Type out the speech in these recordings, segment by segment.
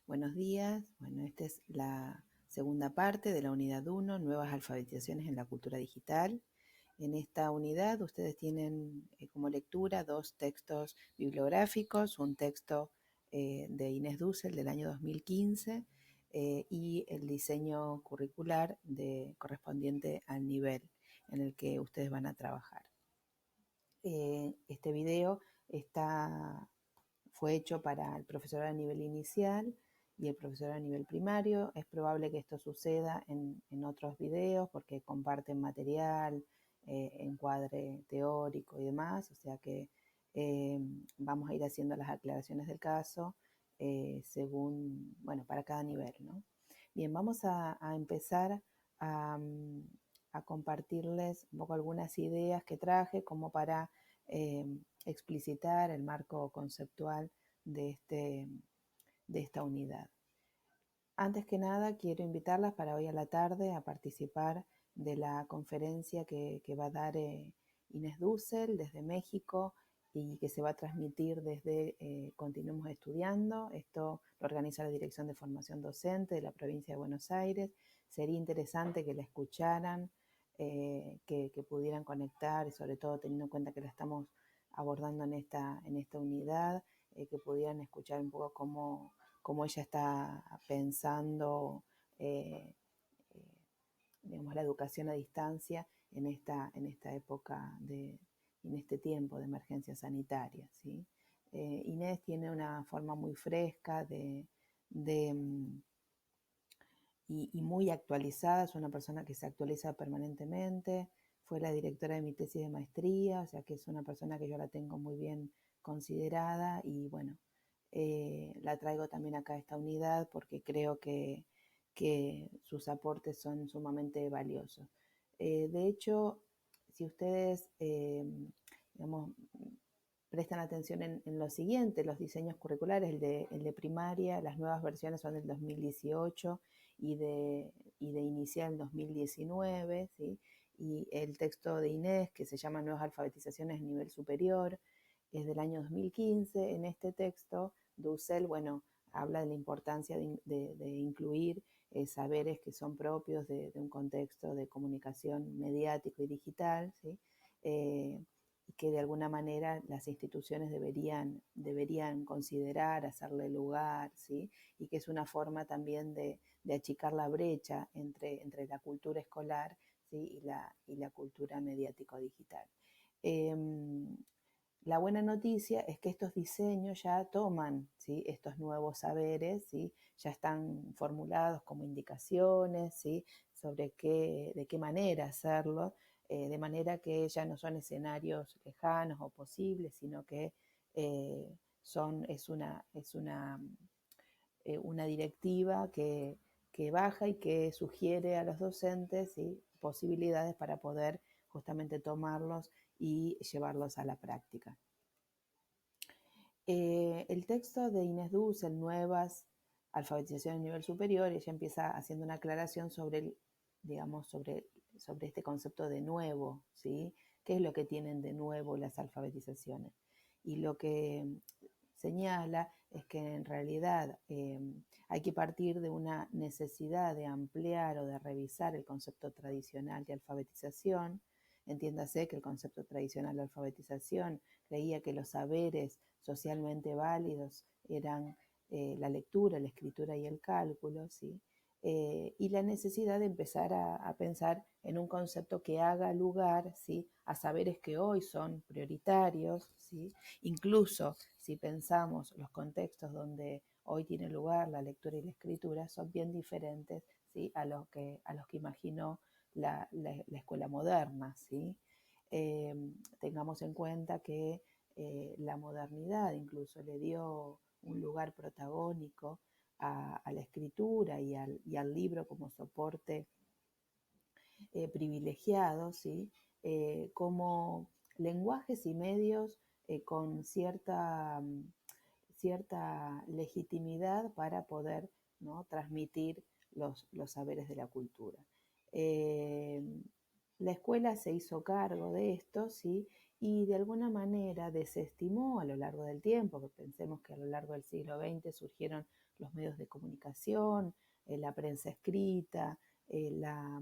Buenos días. Bueno, esta es la segunda parte de la unidad 1, Nuevas alfabetizaciones en la cultura digital. En esta unidad ustedes tienen como lectura dos textos bibliográficos, un texto de Inés Dussel del año 2015 y el diseño curricular correspondiente al nivel en el que ustedes van a trabajar. Este video fue hecho para el profesor a nivel inicial y el profesor a nivel primario. Es probable que esto suceda en otros videos porque comparten material, encuadre teórico y demás, o sea que vamos a ir haciendo las aclaraciones del caso según, bueno, para cada nivel, ¿no? Bien, vamos a empezar a, a compartirles un poco algunas ideas que traje como para explicitar el marco conceptual de esta unidad. Antes que nada, quiero invitarlas para hoy a la tarde a participar de la conferencia que va a dar Inés Dussel desde México y que se va a transmitir desde Continuemos Estudiando. Esto lo organiza la Dirección de Formación Docente de la provincia de Buenos Aires. Sería interesante que la escucharan, que pudieran conectar y sobre todo teniendo en cuenta que la estamos abordando en esta unidad, que pudieran escuchar un poco cómo ella está pensando digamos, la educación a distancia en esta época, en este tiempo de emergencia sanitaria, ¿sí? Inés tiene una forma muy fresca de y muy actualizada, es una persona que se actualiza permanentemente, fue la directora de mi tesis de maestría, o sea que es una persona que yo la tengo muy bien considerada y bueno, la traigo también acá a esta unidad porque creo que sus aportes son sumamente valiosos. De hecho, si ustedes, digamos, prestan atención en lo siguiente, los diseños curriculares, el de primaria, las nuevas versiones son del 2018 y de inicial 2019, ¿sí? Y el texto de Inés, que se llama Nuevas alfabetizaciones a nivel superior, es del año 2015. En este texto, Dussel, bueno, habla de la importancia de incluir saberes que son propios de un contexto de comunicación mediático y digital, ¿sí? Y que de alguna manera las instituciones deberían considerar, hacerle lugar, ¿sí? Y que es una forma también de achicar la brecha entre la cultura escolar, ¿sí? y la cultura mediático-digital. La buena noticia es que estos diseños ya toman, ¿sí? estos nuevos saberes, ¿sí? Ya están formulados como indicaciones, ¿sí? Sobre de qué manera hacerlo, de manera que ya no son escenarios lejanos o posibles, sino que una directiva que baja y que sugiere a los docentes, ¿sí? posibilidades para poder justamente tomarlos y llevarlos a la práctica. El texto de Inés Dussel, Nuevas alfabetización a nivel superior, ella empieza haciendo una aclaración sobre, digamos, sobre este concepto de nuevo, ¿sí? ¿Qué es lo que tienen de nuevo las alfabetizaciones? Y lo que señala es que en realidad hay que partir de una necesidad de ampliar o de revisar el concepto tradicional de alfabetización. Entiéndase que el concepto tradicional de alfabetización creía que los saberes socialmente válidos eran la lectura, la escritura y el cálculo, ¿sí? Y la necesidad de empezar a pensar en un concepto que haga lugar, ¿sí? a saberes que hoy son prioritarios, ¿sí? Incluso si pensamos los contextos donde hoy tiene lugar la lectura y la escritura, son bien diferentes, ¿sí? a los que imaginó la escuela moderna, ¿sí? Tengamos en cuenta que la modernidad incluso le dio un lugar protagónico a la escritura y al libro como soporte privilegiado, ¿sí? Como lenguajes y medios con cierta legitimidad para poder, ¿no? transmitir los saberes de la cultura. La escuela se hizo cargo de esto, ¿sí? y de alguna manera desestimó a lo largo del tiempo, que pensemos que a lo largo del siglo XX surgieron los medios de comunicación, la prensa escrita, la,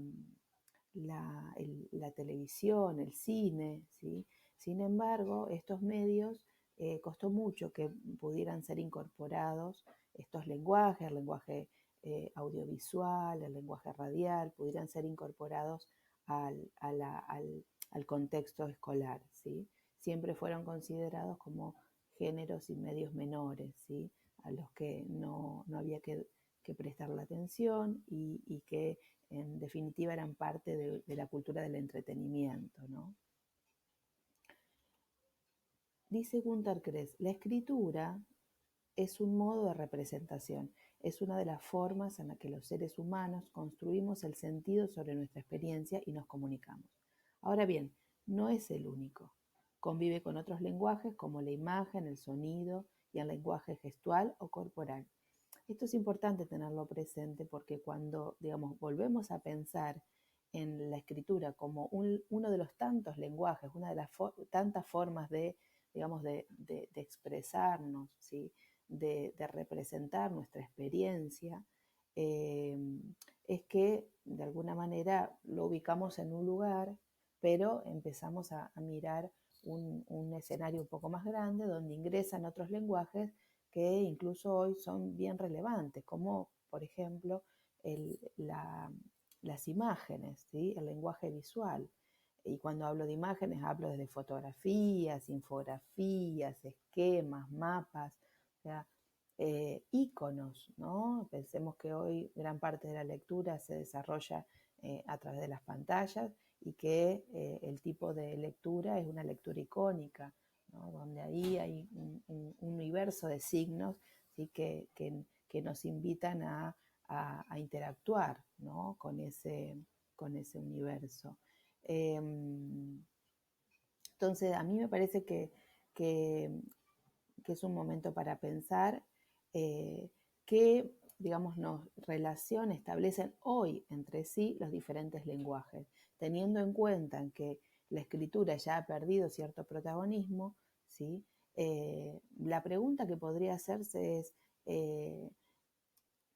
la televisión, el cine, ¿sí? Sin embargo, estos medios costó mucho que pudieran ser incorporados estos lenguajes, el lenguaje audiovisual, el lenguaje radial, pudieran ser incorporados al contexto escolar, ¿sí? Siempre fueron considerados como géneros y medios menores, ¿sí? A los que no había que prestarle atención y que en definitiva eran parte de la cultura del entretenimiento, ¿no? Dice Günter Kress, la escritura es un modo de representación, es una de las formas en las que los seres humanos construimos el sentido sobre nuestra experiencia y nos comunicamos. Ahora bien, no es el único. Convive con otros lenguajes como la imagen, el sonido y el lenguaje gestual o corporal. Esto es importante tenerlo presente porque cuando, digamos, volvemos a pensar en la escritura como uno de los tantos lenguajes, una de las tantas formas de, digamos, de expresarnos, ¿sí? De representar nuestra experiencia, eh, es que de alguna manera lo ubicamos en un lugar, pero empezamos a mirar un escenario un poco más grande donde ingresan otros lenguajes que incluso hoy son bien relevantes, como por ejemplo las imágenes, ¿sí? El lenguaje visual. Y cuando hablo de imágenes hablo de fotografías, infografías, esquemas, mapas, o sea, íconos, ¿no? Pensemos que hoy gran parte de la lectura se desarrolla a través de las pantallas y que el tipo de lectura es una lectura icónica, ¿no? Donde ahí hay un universo de signos, ¿sí? Que nos invitan a interactuar, ¿no? Con ese universo. Entonces, a mí me parece que, que es un momento para pensar qué, digamos, relación establecen hoy entre sí los diferentes lenguajes, teniendo en cuenta que la escritura ya ha perdido cierto protagonismo, ¿sí? La pregunta que podría hacerse es,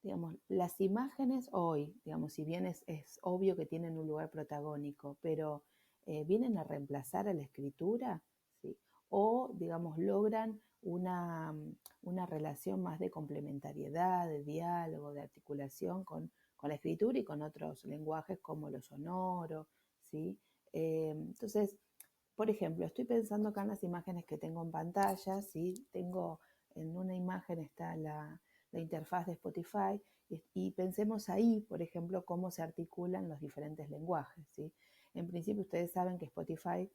digamos, las imágenes hoy, digamos, si bien es obvio que tienen un lugar protagónico, pero vienen a reemplazar a la escritura, ¿sí? O, digamos, logran una relación más de complementariedad, de diálogo, de articulación con la escritura y con otros lenguajes como lo sonoro, ¿sí? Entonces, por ejemplo, estoy pensando acá en las imágenes que tengo en pantalla, ¿sí? Tengo en una imagen está la interfaz de Spotify y pensemos ahí, por ejemplo, cómo se articulan los diferentes lenguajes, ¿sí? En principio ustedes saben que Spotify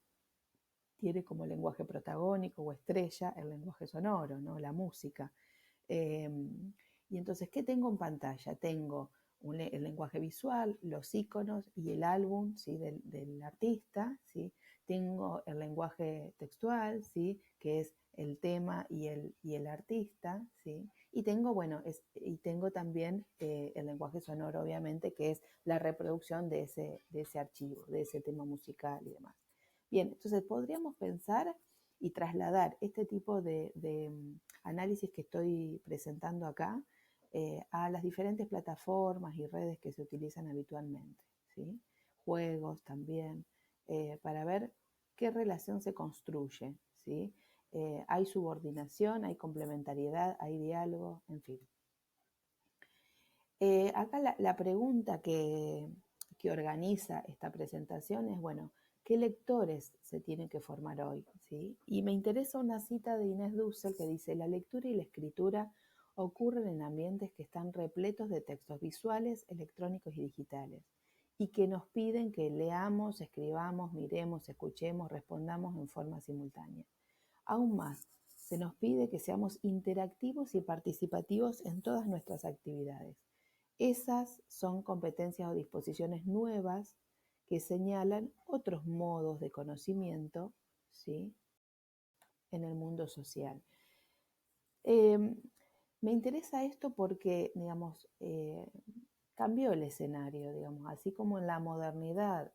tiene como lenguaje protagónico o estrella el lenguaje sonoro, ¿no? La música. Eh, y entonces, ¿qué tengo en pantalla? Tengo el lenguaje visual, los iconos y el álbum, ¿sí? del artista, ¿sí? Tengo el lenguaje textual, ¿sí? Que es el tema y el artista, ¿sí? Y tengo, bueno, y tengo también el lenguaje sonoro, obviamente, que es la reproducción de ese archivo, de ese tema musical y demás. Bien, entonces podríamos pensar y trasladar este tipo de análisis que estoy presentando acá a las diferentes plataformas y redes que se utilizan habitualmente, ¿sí? Juegos también, para ver qué relación se construye, ¿sí? Hay subordinación, hay complementariedad, hay diálogo, en fin. Acá la pregunta que organiza esta presentación es, bueno, ¿qué lectores se tienen que formar hoy? ¿Sí? Y me interesa una cita de Inés Dussel que dice, la lectura y la escritura ocurren en ambientes que están repletos de textos visuales, electrónicos y digitales, y que nos piden que leamos, escribamos, miremos, escuchemos, respondamos en forma simultánea. Aún más, se nos pide que seamos interactivos y participativos en todas nuestras actividades. Esas son competencias o disposiciones nuevas que señalan otros modos de conocimiento, ¿sí? En el mundo social. Eh, Me interesa esto porque, digamos, cambió el escenario, digamos, así como en la modernidad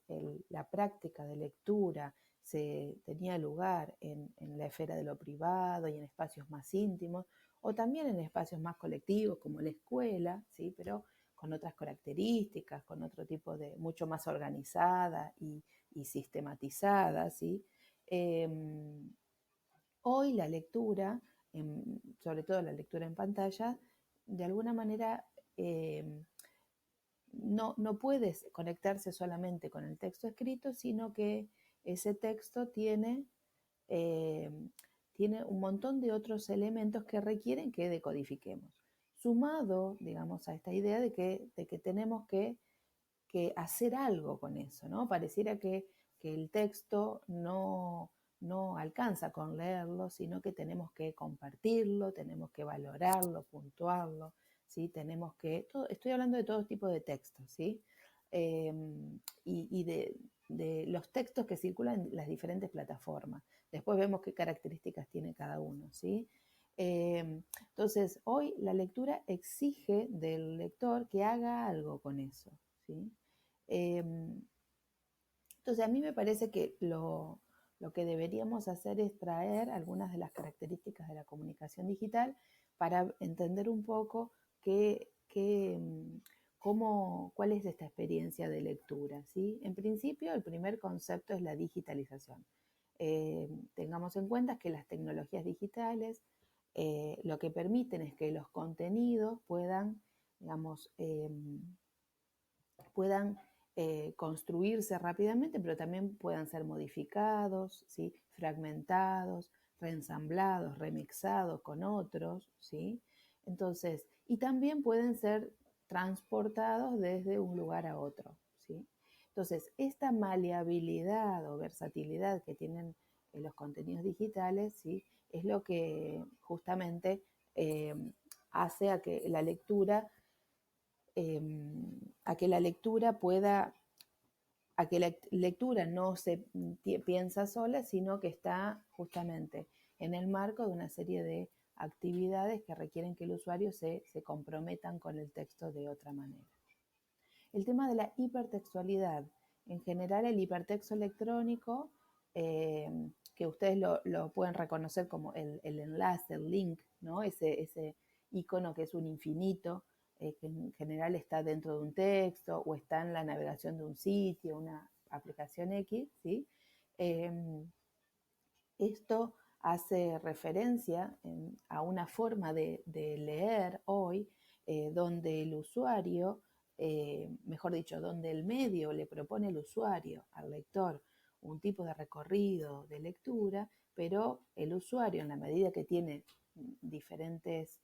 la práctica de lectura se tenía lugar en la esfera de lo privado y en espacios más íntimos, o también en espacios más colectivos como la escuela, ¿sí? Pero con otras características, con otro tipo de, mucho más organizada y sistematizada, ¿sí? Eh, Hoy la lectura, sobre todo la lectura en pantalla, de alguna manera eh, no puedes conectarse solamente con el texto escrito, sino que ese texto eh, tiene un montón de otros elementos que requieren que decodifiquemos. Sumado, digamos, a esta idea de que tenemos que hacer algo con eso, ¿no? Pareciera que el texto no alcanza con leerlo, sino que tenemos que compartirlo, tenemos que valorarlo, puntuarlo, ¿sí? Tenemos que, estoy hablando de todo tipo de textos, ¿sí? Eh, y de los textos que circulan en las diferentes plataformas. Después vemos qué características tiene cada uno, ¿sí? Entonces, hoy la lectura exige del lector que haga algo con eso, ¿sí? Entonces, a mí me parece que lo que deberíamos hacer es traer algunas de las características de la comunicación digital para entender un poco cuál es esta experiencia de lectura, ¿sí? En principio, el primer concepto es la digitalización. Tengamos en cuenta que las tecnologías digitales lo que permiten es que los contenidos puedan, digamos, puedan construirse rápidamente, pero también puedan ser modificados, ¿sí? Fragmentados, reensamblados, remixados con otros, ¿sí? Entonces, y también pueden ser transportados desde un lugar a otro, ¿sí? Entonces, esta maleabilidad o versatilidad que tienen los contenidos digitales, ¿sí? Es lo que justamente eh, hace a que la lectura eh, a que la lectura pueda, a que la lectura no se piensa sola, sino que está justamente en el marco de una serie de actividades que requieren que el usuario se comprometan con el texto de otra manera. El tema de la hipertextualidad. En general, el hipertexto electrónico, eh, que ustedes lo pueden reconocer como el enlace, el link, ¿no? Ese icono que es un infinito, que en general está dentro de un texto o está en la navegación de un sitio, una aplicación X, ¿sí? Eh, Esto hace referencia a una forma de leer hoy donde el usuario, mejor dicho, donde el medio le propone al usuario, al lector, un tipo de recorrido de lectura, pero el usuario, en la medida que tiene diferentes,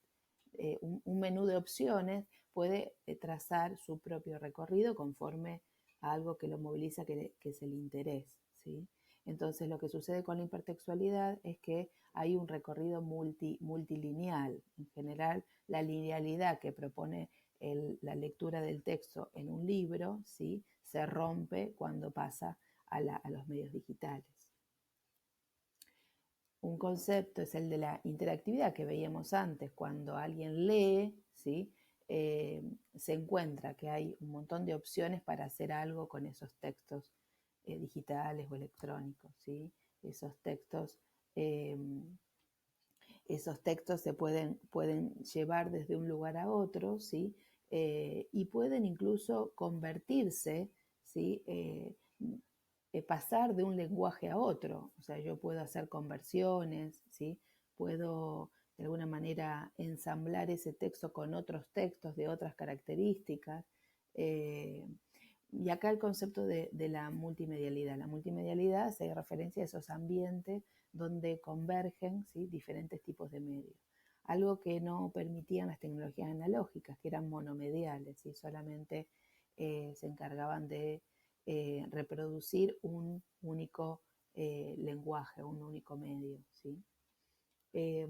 un menú de opciones, puede trazar su propio recorrido conforme a algo que lo moviliza, que es el interés, ¿sí? Entonces, lo que sucede con la hipertextualidad es que hay un recorrido multilineal. En general, la linealidad que propone la lectura del texto en un libro, ¿sí? Se rompe cuando pasa a los medios digitales. Un concepto es el de la interactividad que veíamos antes, cuando alguien lee, ¿sí? Se encuentra que hay un montón de opciones para hacer algo con esos textos digitales o electrónicos, ¿sí? Esos textos, eh, esos textos se pueden llevar desde un lugar a otro, ¿sí? Y pueden incluso convertirse, ¿sí? Pasar de un lenguaje a otro. O sea, yo puedo hacer conversiones, ¿sí? Puedo de alguna manera ensamblar ese texto con otros textos de otras características. Eh, y acá el concepto de la multimedialidad. La multimedialidad hace referencia a esos ambientes donde convergen, ¿sí? Diferentes tipos de medios. Algo que no permitían las tecnologías analógicas, que eran monomediales y solamente se encargaban de reproducir un único lenguaje, un único medio, ¿sí? Eh,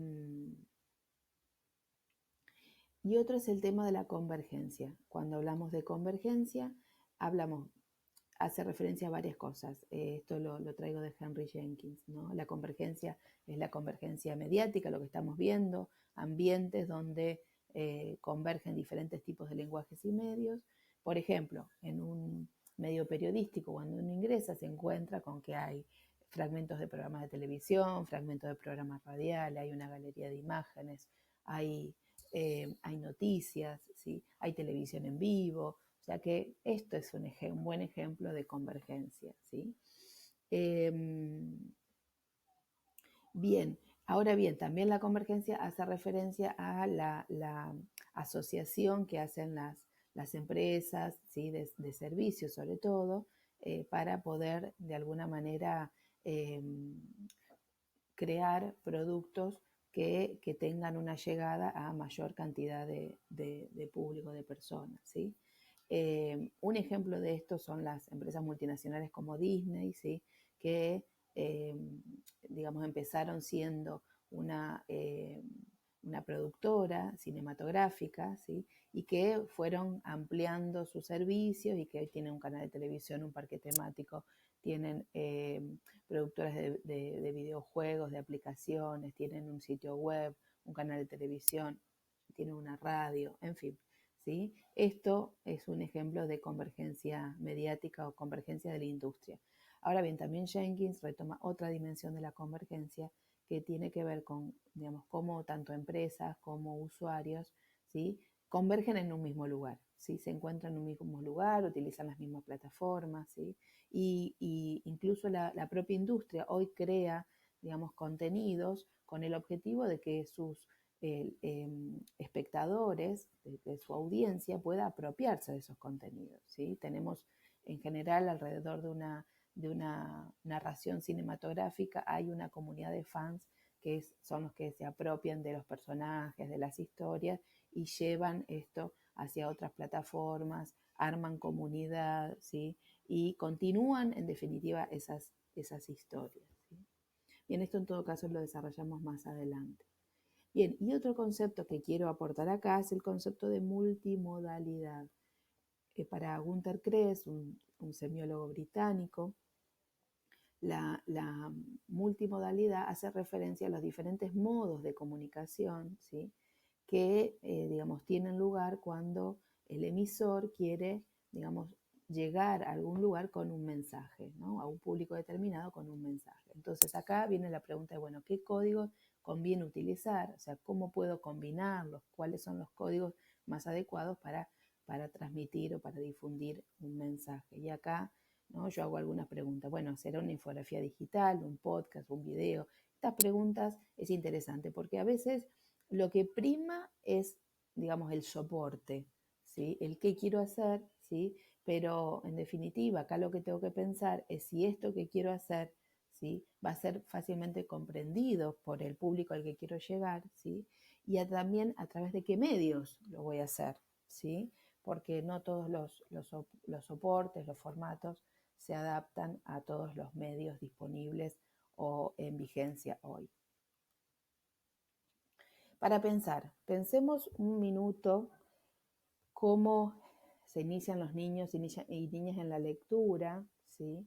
y otro es el tema de la convergencia. Cuando hablamos de convergencia, hablamos, hace referencia a varias cosas. Esto lo traigo de Henry Jenkins, ¿no? La convergencia es la convergencia mediática, lo que estamos viendo, ambientes donde convergen diferentes tipos de lenguajes y medios. Por ejemplo, en un medio periodístico, cuando uno ingresa, se encuentra con que hay fragmentos de programas de televisión, fragmentos de programas radiales, hay una galería de imágenes, hay noticias, ¿sí? Hay televisión en vivo, o sea que esto es un buen ejemplo de convergencia, ¿sí? Bien, ahora bien, también la convergencia hace referencia a la asociación que hacen las empresas, ¿sí? de servicios sobre todo, para poder de alguna manera eh, crear productos que tengan una llegada a mayor cantidad de público, de personas, ¿sí? Un ejemplo de esto son las empresas multinacionales como Disney, ¿sí? Que, eh, digamos, empezaron siendo una productora cinematográfica, ¿sí? Y que fueron ampliando sus servicios y que hoy tienen un canal de televisión, un parque temático, tienen productoras de videojuegos, de aplicaciones, tienen un sitio web, un canal de televisión, tienen una radio, en fin. ¿Sí? Esto es un ejemplo de convergencia mediática o convergencia de la industria. Ahora bien, también Jenkins retoma otra dimensión de la convergencia que tiene que ver con, digamos, cómo tanto empresas como usuarios, ¿sí? Convergen en un mismo lugar, ¿sí? Se encuentran en un mismo lugar, utilizan las mismas plataformas, ¿sí? Y incluso la propia industria hoy crea, digamos, contenidos con el objetivo de que sus espectadores, de su audiencia, pueda apropiarse de esos contenidos, ¿sí? Tenemos en general alrededor de una narración cinematográfica, hay una comunidad de fans que son los que se apropian de los personajes, de las historias y llevan esto hacia otras plataformas, arman comunidad, ¿sí? Y continúan en definitiva esas historias, ¿sí? Bien, esto en todo caso lo desarrollamos más adelante. Bien, y otro concepto que quiero aportar acá es el concepto de multimodalidad. Para Gunter Kress, un semiólogo británico, la multimodalidad hace referencia a los diferentes modos de comunicación, ¿sí? Que, digamos, tienen lugar cuando el emisor quiere, digamos, llegar a algún lugar con un mensaje, ¿no? A un público determinado con un mensaje. Entonces acá viene la pregunta de, bueno, ¿qué códigos conviene utilizar? O sea, ¿cómo puedo combinarlos? ¿Cuáles son los códigos más adecuados para transmitir o para difundir un mensaje? Y acá, ¿no? Yo hago algunas preguntas. Bueno, ¿será una infografía digital, un podcast, un video? Estas preguntas es interesante porque a veces lo que prima es, digamos, el soporte, ¿sí? El qué quiero hacer, ¿sí? Pero en definitiva, acá lo que tengo que pensar es si esto que quiero hacer, ¿sí? Va a ser fácilmente comprendido por el público al que quiero llegar, ¿sí? Y también a través de qué medios lo voy a hacer, ¿sí? Porque no todos los soportes, los formatos se adaptan a todos los medios disponibles o en vigencia hoy. Para pensar, pensemos un minuto cómo se inician los niños y niñas en la lectura, ¿sí?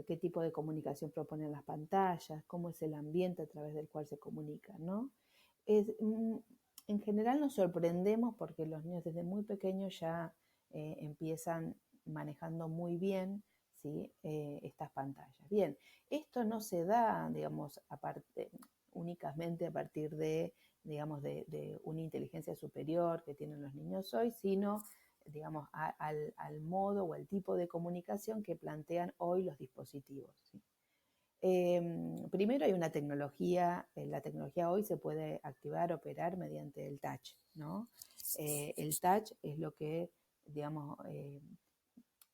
Qué tipo de comunicación proponen las pantallas, cómo es el ambiente a través del cual se comunican, ¿no? En general nos sorprendemos porque los niños desde muy pequeños ya empiezan manejando muy bien, ¿sí? Estas pantallas. Bien, esto no se da, digamos, únicamente a partir de, digamos, de una inteligencia superior que tienen los niños hoy, sino, digamos, al modo o al tipo de comunicación que plantean hoy los dispositivos, ¿sí? Primero hay una tecnología, la tecnología hoy se puede activar, operar mediante el touch, ¿no? El touch es lo que, digamos,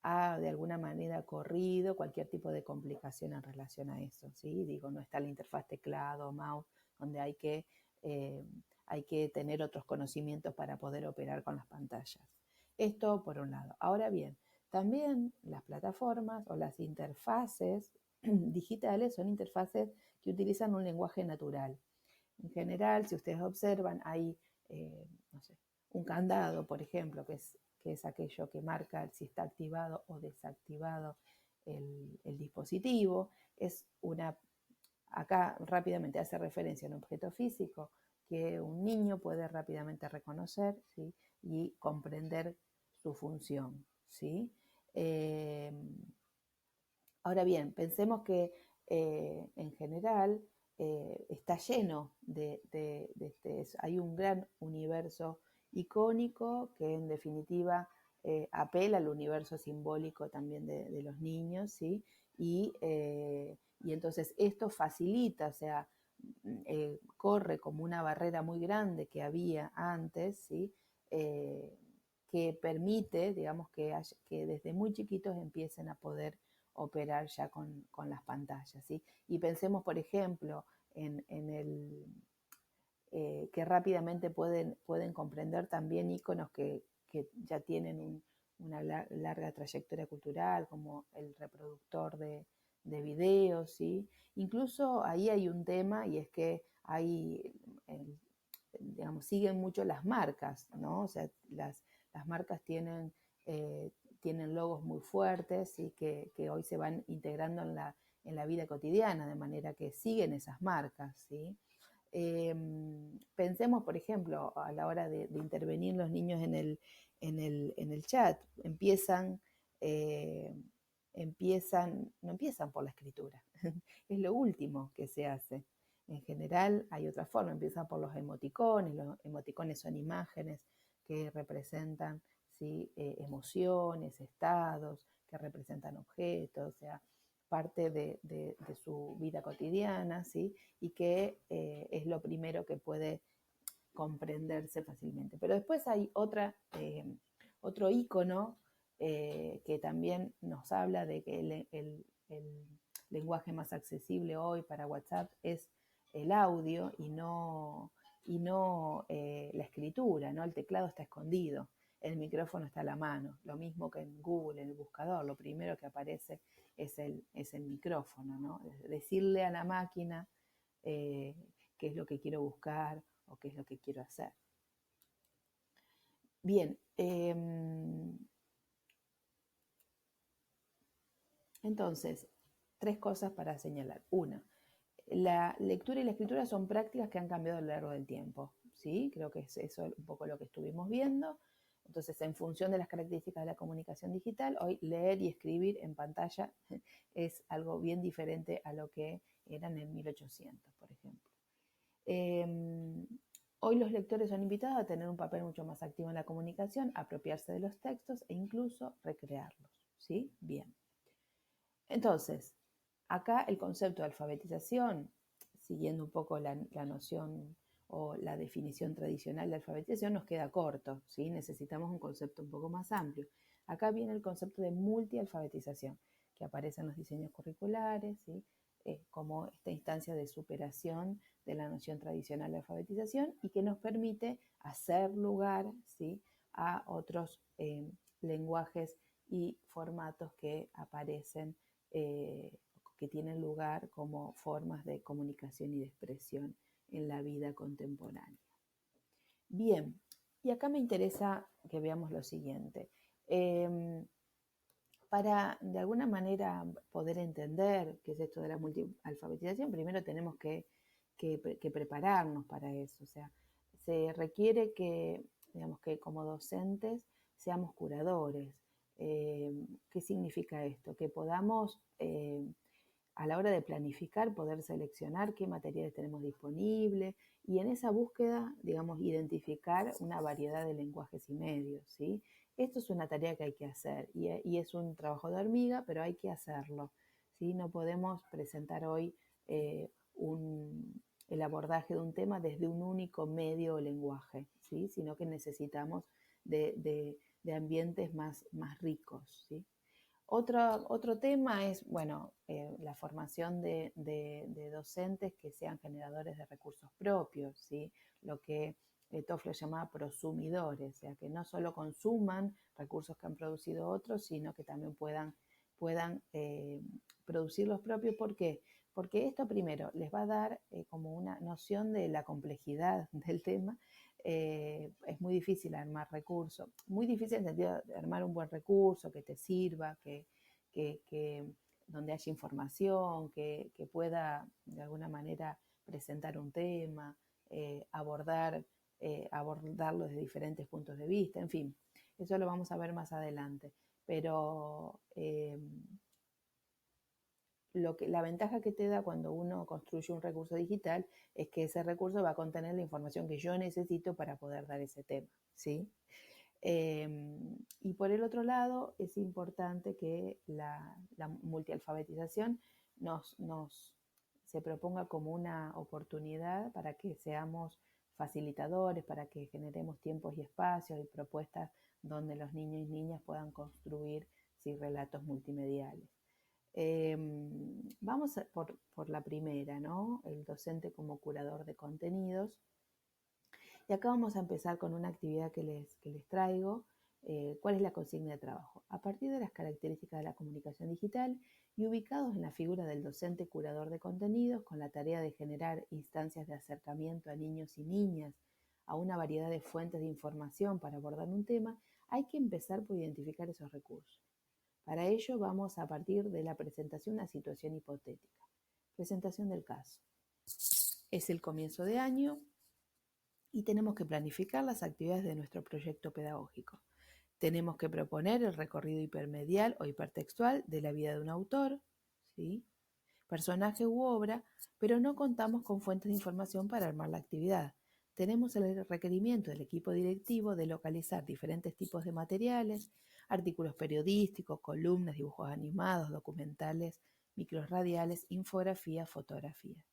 ha de alguna manera corrido cualquier tipo de complicación en relación a eso, ¿sí? Digo, no está la interfaz teclado, mouse, donde hay que tener otros conocimientos para poder operar con las pantallas. Esto por un lado. Ahora bien, también las plataformas o las interfaces digitales son interfaces que utilizan un lenguaje natural. En general, si ustedes observan, hay, no sé, un candado, por ejemplo, que es aquello que marca si está activado o desactivado el dispositivo. Acá rápidamente hace referencia a un objeto físico que un niño puede rápidamente reconocer, ¿sí? Y comprender su función, ¿sí? Ahora bien, pensemos que en general está lleno hay un gran universo icónico que en definitiva apela al universo simbólico también de los niños, ¿sí? Y entonces esto facilita, o sea, corre como una barrera muy grande que había antes, ¿sí? Que permite, digamos, que desde muy chiquitos empiecen a poder operar ya con las pantallas, ¿sí? Y pensemos, por ejemplo, en el que rápidamente pueden comprender también íconos que ya tienen una larga trayectoria cultural, como el reproductor de videos, ¿sí? Incluso ahí hay un tema y es que digamos, siguen mucho las marcas, ¿no? O sea, las marcas eh, tienen logos muy fuertes y que hoy se van integrando en la vida cotidiana, de manera que siguen esas marcas, ¿sí? Pensemos, por ejemplo, a la hora de intervenir los niños en el chat, eh, no empiezan por la escritura, es lo último que se hace. En general hay otra forma, empiezan por los emoticones son imágenes que representan, ¿sí? Emociones, estados, que representan objetos, o sea, parte de su vida cotidiana, ¿sí? Y que es lo primero que puede comprenderse fácilmente. Pero después hay otro ícono que también nos habla de que el lenguaje más accesible hoy para WhatsApp es el audio y no la escritura, ¿no? El teclado está escondido, el micrófono está a la mano, lo mismo que en Google, en el buscador, lo primero que aparece es el micrófono, ¿no? Decirle a la máquina eh, qué es lo que quiero buscar o qué es lo que quiero hacer. Bien, entonces, 3 cosas para señalar. Una, la lectura y la escritura son prácticas que han cambiado a lo largo del tiempo, ¿sí? Creo que es eso un poco lo que estuvimos viendo. Entonces, en función de las características de la comunicación digital, hoy leer y escribir en pantalla es algo bien diferente a lo que eran en 1800, por ejemplo. Hoy los lectores son invitados a tener un papel mucho más activo en la comunicación, apropiarse de los textos e incluso recrearlos, ¿sí? Bien. Entonces, acá el concepto de alfabetización, siguiendo un poco la noción o la definición tradicional de alfabetización, nos queda corto, ¿sí? Necesitamos un concepto un poco más amplio. Acá viene el concepto de multialfabetización, que aparece en los diseños curriculares, ¿sí? Como esta instancia de superación de la noción tradicional de alfabetización y que nos permite hacer lugar, ¿sí? A otros lenguajes y formatos que aparecen, eh, que tienen lugar como formas de comunicación y de expresión en la vida contemporánea. Bien, y acá me interesa que veamos lo siguiente. Para de alguna manera poder entender qué es esto de la multialfabetización, primero tenemos que prepararnos para eso. O sea, se requiere digamos, que como docentes seamos curadores. ¿Qué significa esto? Que podamos, a la hora de planificar, poder seleccionar qué materiales tenemos disponibles y en esa búsqueda, digamos, identificar una variedad de lenguajes y medios, ¿sí? Esto es una tarea que hay que hacer y es un trabajo de hormiga, pero hay que hacerlo, ¿sí? No podemos presentar hoy el abordaje de un tema desde un único medio o lenguaje, ¿sí? Sino que necesitamos de ambientes más ricos, ¿sí? Otro tema es, bueno, la formación de docentes que sean generadores de recursos propios, ¿sí? Lo que Toffler llamaba prosumidores, o sea, que no solo consuman recursos que han producido otros, sino que también puedan producir los propios. ¿Por qué? Porque esto primero les va a dar como una noción de la complejidad del tema. Es muy difícil armar recursos, muy difícil en el sentido de armar un buen recurso que te sirva, que donde haya información, que pueda de alguna manera presentar un tema, abordarlo desde diferentes puntos de vista, en fin, eso lo vamos a ver más adelante. Pero la ventaja que te da cuando uno construye un recurso digital es que ese recurso va a contener la información que yo necesito para poder dar ese tema, ¿sí? Y por el otro lado, es importante que la multialfabetización se proponga como una oportunidad para que seamos facilitadores, para que generemos tiempos y espacios y propuestas donde los niños y niñas puedan construir, sí, relatos multimediales. Vamos por la primera, ¿no? El docente como curador de contenidos. Y acá vamos a empezar con una actividad que les traigo. ¿Cuál es la consigna de trabajo? A partir de las características de la comunicación digital y ubicados en la figura del docente curador de contenidos, con la tarea de generar instancias de acercamiento a niños y niñas a una variedad de fuentes de información para abordar un tema, hay que empezar por identificar esos recursos. Para ello vamos a partir de la presentación de una situación hipotética. Presentación del caso. Es el comienzo de año y tenemos que planificar las actividades de nuestro proyecto pedagógico. Tenemos que proponer el recorrido hipermedial o hipertextual de la vida de un autor, ¿sí?, personaje u obra, pero no contamos con fuentes de información para armar la actividad. Tenemos el requerimiento del equipo directivo de localizar diferentes tipos de materiales, artículos periodísticos, columnas, dibujos animados, documentales, microradiales, infografías, fotografías.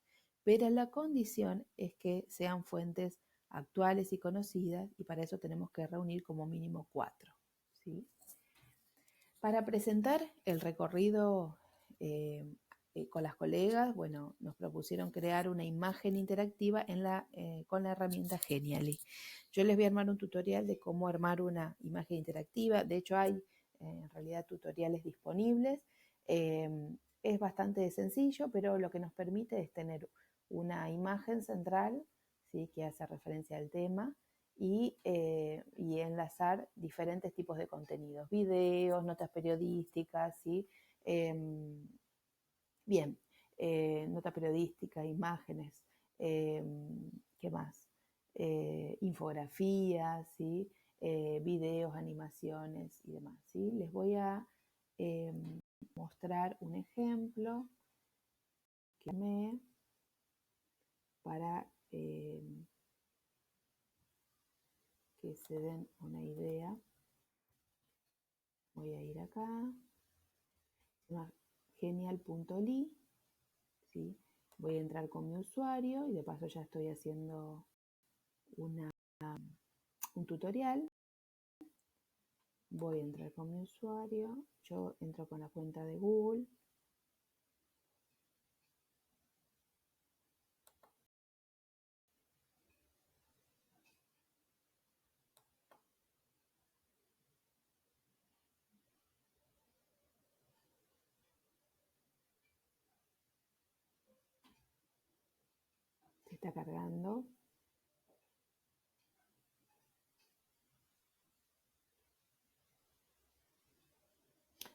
Pero la condición es que sean fuentes actuales y conocidas, y para eso tenemos que reunir como mínimo 4, ¿sí? Para presentar el recorrido con las colegas, bueno, nos propusieron crear una imagen interactiva con la herramienta Genially. Yo les voy a armar un tutorial de cómo armar una imagen interactiva. De hecho, hay en realidad tutoriales disponibles. Es bastante sencillo, pero lo que nos permite es tener una imagen central, ¿sí?, que hace referencia al tema, y enlazar diferentes tipos de contenidos, videos, notas periodísticas, ¿sí? Bien, nota periodística, imágenes, ¿qué más? Infografías, ¿sí? Videos, animaciones y demás, ¿sí? Les voy a mostrar un ejemplo que me para que se den una idea. Voy a ir acá, genial.ly, ¿sí? Voy a entrar con mi usuario y de paso ya estoy haciendo un tutorial. Voy a entrar con mi usuario, yo entro con la cuenta de Google. Se está cargando.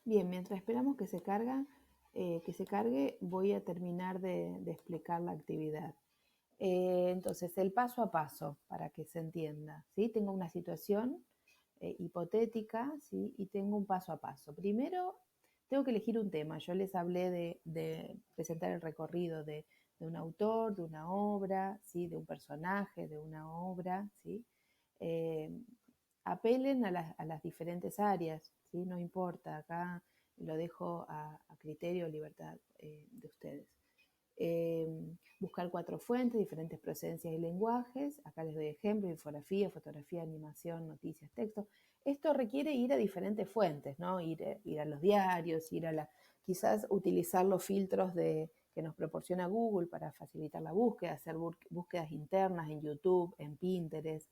Bien, mientras esperamos que se cargue, voy a terminar de explicar la actividad. Entonces, el paso a paso, para que se entienda, ¿sí? Tengo una situación hipotética, ¿sí? Y tengo un paso a paso. Primero, tengo que elegir un tema. Yo les hablé de presentar el recorrido de un autor, de una obra, ¿sí?, de un personaje, de una obra, ¿sí? Apelen a las diferentes áreas, ¿sí? No importa, acá lo dejo a criterio, libertad de ustedes. Buscar 4 fuentes, diferentes procedencias y lenguajes. Acá les doy ejemplos: infografía, fotografía, animación, noticias, texto. Esto requiere ir a diferentes fuentes, ¿no? Ir a los diarios, quizás utilizar los filtros que nos proporciona Google para facilitar la búsqueda, hacer búsquedas internas en YouTube, en Pinterest,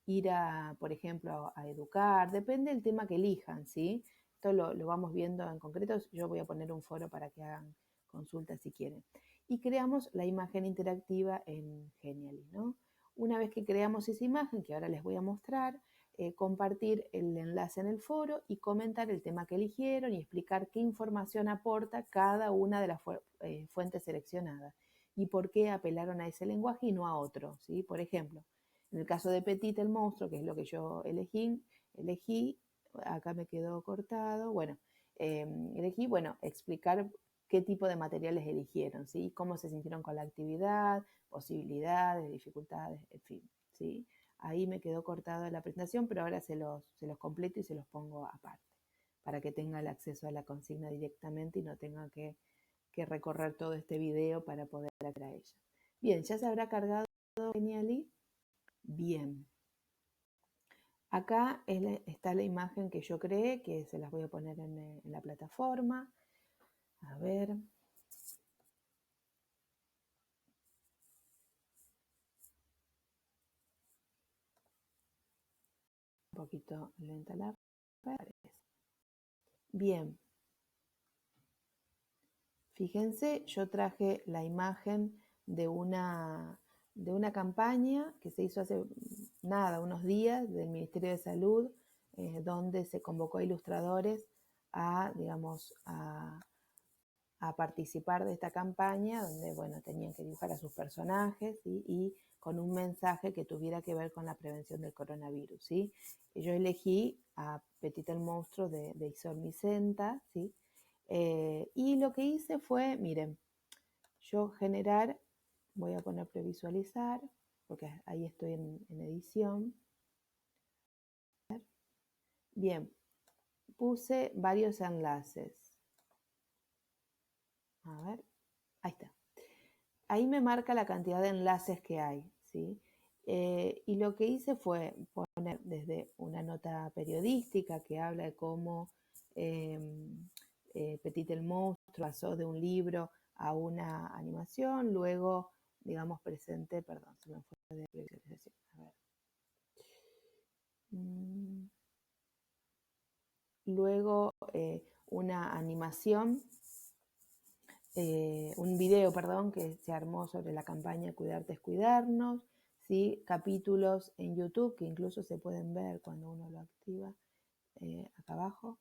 ir por ejemplo, a educar, depende del tema que elijan, ¿sí? Esto lo vamos viendo en concreto. Yo voy a poner un foro para que hagan consultas si quieren. Y creamos la imagen interactiva en Genially, ¿no? Una vez que creamos esa imagen, que ahora les voy a mostrar, compartir el enlace en el foro y comentar el tema que eligieron y explicar qué información aporta cada una de las fuentes seleccionadas y por qué apelaron a ese lenguaje y no a otro, ¿sí? Por ejemplo, en el caso de Petit el monstruo, que es lo que yo elegí, acá me quedó cortado, bueno, elegí, explicar qué tipo de materiales eligieron, ¿sí? Cómo se sintieron con la actividad, posibilidades, dificultades, en fin, ¿sí? Ahí me quedó cortada la presentación, pero ahora se los completo y se los pongo aparte, para que tenga el acceso a la consigna directamente y no tenga que recorrer todo este video para poder acceder a ella. Bien, ¿ya se habrá cargado Genially? Bien. Acá está la imagen que yo creé, que se las voy a poner en la plataforma. A ver. Un poquito lenta la red. Bien. Fíjense, yo traje la imagen de una campaña que se hizo hace unos días del Ministerio de Salud, donde se convocó a ilustradores a, digamos, a participar de esta campaña, donde, bueno, tenían que dibujar a sus personajes, ¿sí? Y con un mensaje que tuviera que ver con la prevención del coronavirus, ¿sí? Yo elegí a Petit el monstruo de Isor Micenta, ¿sí? Y lo que hice fue, miren, yo generar, voy a poner previsualizar, porque ahí estoy en edición. Bien, puse varios enlaces. A ver, ahí está. Ahí me marca la cantidad de enlaces que hay, ¿sí? Y lo que hice fue poner desde una nota periodística que habla de cómo Petit el monstruo pasó de un libro a una animación, luego, digamos, presenté, perdón, se me fue de visualización, a ver. Luego una animación, un video, perdón, que se armó sobre la campaña Cuidarte es Cuidarnos, ¿sí? Capítulos en YouTube que incluso se pueden ver cuando uno lo activa, acá abajo.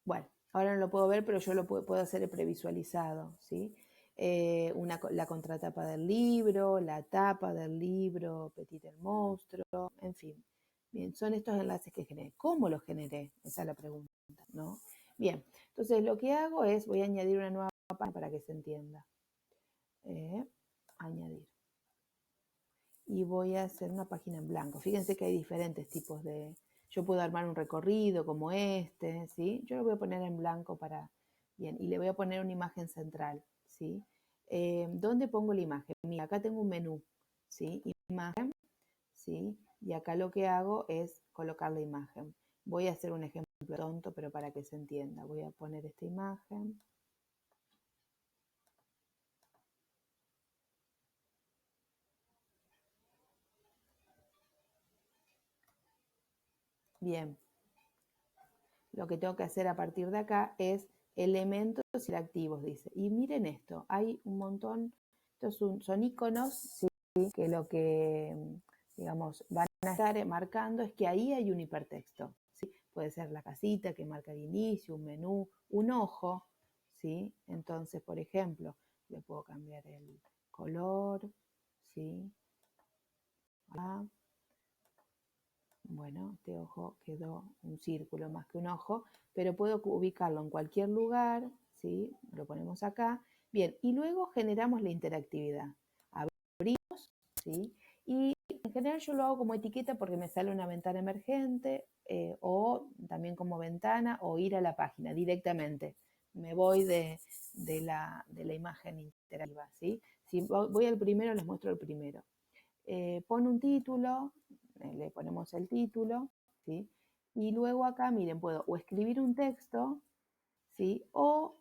Bueno, ahora no lo puedo ver, pero yo lo puedo hacer previsualizado, ¿sí? La contratapa del libro, la tapa del libro, Petit el monstruo, en fin. Bien, son estos enlaces que generé. ¿Cómo los generé? Esa es la pregunta, ¿no? Bien, entonces lo que hago es, voy a añadir una nueva página para que se entienda. Añadir. Y voy a hacer una página en blanco. Fíjense que hay diferentes tipos de... Yo puedo armar un recorrido como este, ¿sí? Yo lo voy a poner en blanco para... Bien, y le voy a poner una imagen central, ¿sí? ¿Dónde pongo la imagen? Mira, acá tengo un menú, ¿sí? Imagen, ¿sí? Y acá lo que hago es colocar la imagen. Voy a hacer un ejemplo tonto, pero para que se entienda. Voy a poner esta imagen. Bien. Lo que tengo que hacer a partir de acá es elementos interactivos, dice. Y miren esto, hay un montón, estos son iconos, ¿sí? Que lo que, digamos, van a estar marcando es que ahí hay un hipertexto, ¿sí? Puede ser la casita que marca el inicio, un menú, un ojo, ¿sí? Entonces, por ejemplo, le puedo cambiar el color, ¿sí? Ah, bueno, este ojo quedó un círculo más que un ojo, pero puedo ubicarlo en cualquier lugar, ¿sí? Lo ponemos acá. Bien, y luego generamos la interactividad. Abrimos, ¿sí? Y en general yo lo hago como etiqueta porque me sale una ventana emergente o también como ventana o ir a la página directamente. Me voy de la imagen interactiva, ¿sí? Si voy al primero, les muestro el primero. Pone un título, le ponemos el título, ¿sí? Y luego acá, miren, puedo o escribir un texto, ¿sí? O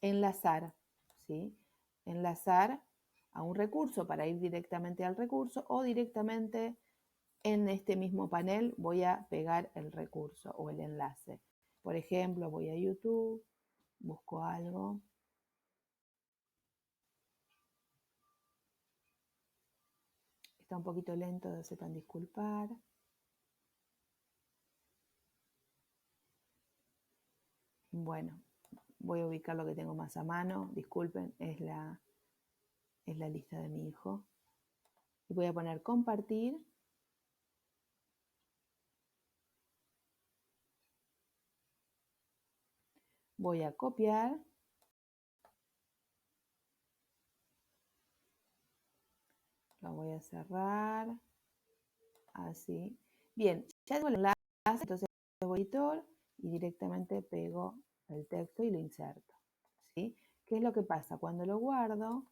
enlazar, ¿sí? Enlazar a un recurso para ir directamente al recurso o directamente en este mismo panel voy a pegar el recurso o el enlace. Por ejemplo, voy a YouTube, busco algo. Está un poquito lento, sepan disculpar. Bueno, voy a ubicar lo que tengo más a mano. Disculpen, es la lista de mi hijo. Y voy a poner compartir. voy a copiar, lo voy a cerrar, así. Bien, ya tengo el enlace, entonces voy a editor y directamente pego el texto y lo inserto, ¿sí? ¿Qué es lo que pasa? Cuando lo guardo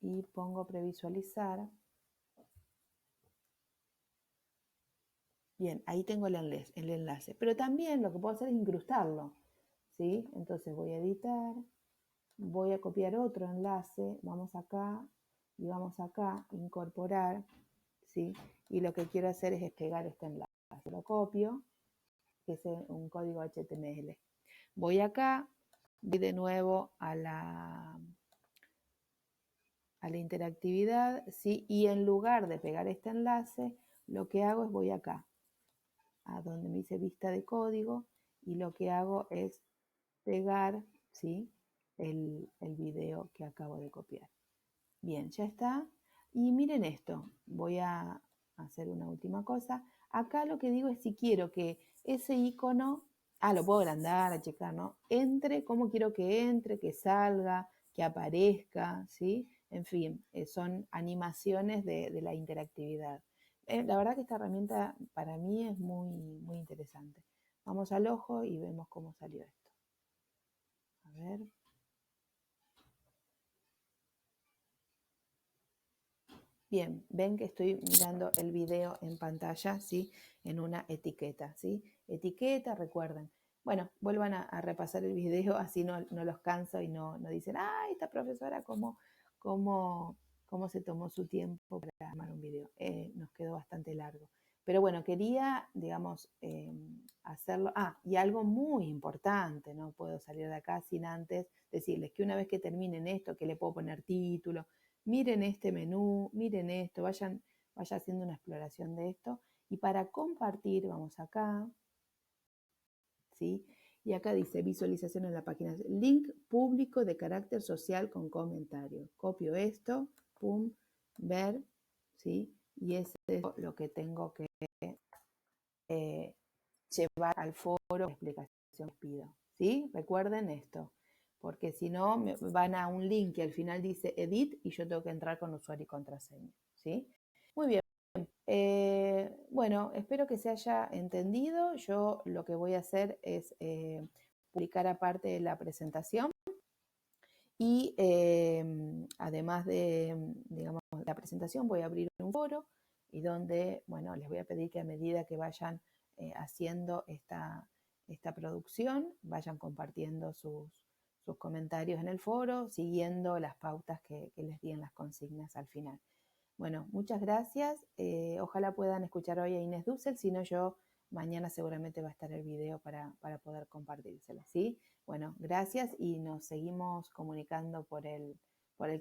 y pongo previsualizar, bien, ahí tengo el enlace, pero también lo que puedo hacer es incrustarlo, ¿sí? Entonces voy a editar, voy a copiar otro enlace, vamos acá y vamos acá, incorporar, ¿sí? Y lo que quiero hacer es pegar este enlace. Lo copio, que es un código HTML. Voy acá, voy de nuevo a la interactividad, ¿sí? Y en lugar de pegar este enlace, lo que hago es voy acá, a donde me dice vista de código, y lo que hago es pegar, ¿sí? el video que acabo de copiar. Bien, ya está. Y miren esto, voy a hacer una última cosa. Acá lo que digo es si quiero que ese icono, lo puedo agrandar, achicar, ¿no? Entre, cómo quiero que entre, que salga, que aparezca, ¿sí? En fin, son animaciones de la interactividad. La verdad que esta herramienta para mí es muy, muy interesante. Vamos al ojo y vemos cómo salió esto. A ver. Bien, ven que estoy mirando el video en pantalla, ¿sí? En una etiqueta, ¿sí? Etiqueta, recuerden. Bueno, vuelvan a repasar el video, así no los canso y no dicen, esta profesora, ¿cómo se tomó su tiempo para armar un video? Nos quedó bastante largo. Pero bueno, quería, digamos, hacerlo. Y algo muy importante, no puedo salir de acá sin antes decirles que una vez que terminen esto, que le puedo poner título, miren este menú, miren esto, vaya haciendo una exploración de esto. Y para compartir, vamos acá, ¿sí? Y acá dice visualización en la página, link público de carácter social con comentarios. Copio esto, pum, ver, ¿sí? Y es lo que tengo que llevar al foro, la explicación que pido, ¿sí? Recuerden esto, porque si no van a un link que al final dice edit y yo tengo que entrar con usuario y contraseña, ¿sí? Muy bien. Bueno, espero que se haya entendido. Yo lo que voy a hacer es publicar aparte de la presentación y además de, digamos, la presentación voy a abrir un foro y donde, bueno, les voy a pedir que a medida que vayan haciendo esta producción, vayan compartiendo sus comentarios en el foro, siguiendo las pautas que les di en las consignas al final. Bueno, muchas gracias. Ojalá puedan escuchar hoy a Inés Dussel, si no yo mañana seguramente va a estar el video para poder compartírselo, ¿sí? Bueno, gracias y nos seguimos comunicando por el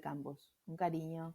campus. Un cariño.